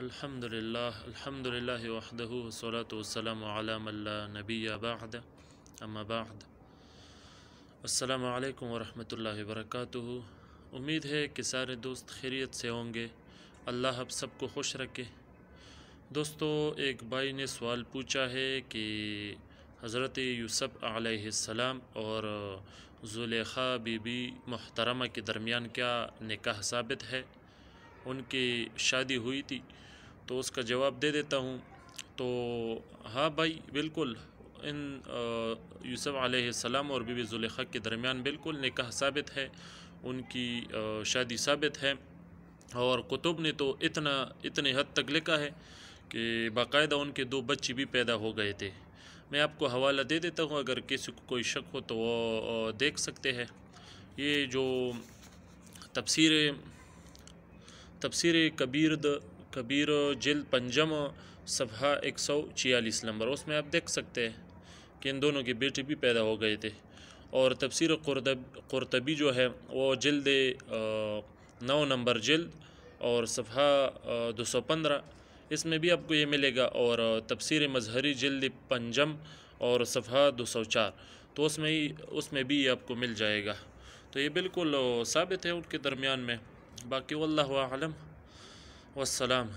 الحمدللہ وحدہ والصلاة والسلام علی من لا نبی بعد اما بعد۔ السلام علیکم ورحمۃ اللہ وبرکاتہ۔ امید ہے کہ سارے دوست خیریت سے ہوں گے، اللہ اب سب کو خوش رکھے۔ دوستو، ایک بھائی نے سوال پوچھا ہے کہ حضرت یوسف علیہ السلام اور زلیخا بی بی محترمہ کے درمیان کیا نکاح ثابت ہے؟ ان کی شادی ہوئی تھی؟ تو اس کا جواب دے دیتا ہوں۔ تو ہاں بھائی، بالکل ان یوسف علیہ السلام اور بی بی زلیخا کے درمیان بالکل نکاح ثابت ہے، ان کی شادی ثابت ہے، اور کتب نے تو اتنے حد تک لکھا ہے کہ باقاعدہ ان کے 2 بچے بھی پیدا ہو گئے تھے۔ میں آپ کو حوالہ دے دیتا ہوں، اگر کسی کو کوئی شک ہو تو وہ دیکھ سکتے ہیں۔ یہ جو تفسیر کبیر جلد 5 صفحہ 146 نمبر، اس میں آپ دیکھ سکتے ہیں کہ ان دونوں کے بیٹے بھی پیدا ہو گئے تھے۔ اور تفسیر قرطبی جو ہے وہ جلد 9 نمبر جلد اور صفحہ 215، اس میں بھی آپ کو یہ ملے گا۔ اور تفسیر مظہری جلد 5 اور صفحہ 204، تو اس میں بھی آپ کو مل جائے گا۔ تو یہ بالکل ثابت ہے ان کے درمیان میں۔ باقی واللہ اعلم والسلام۔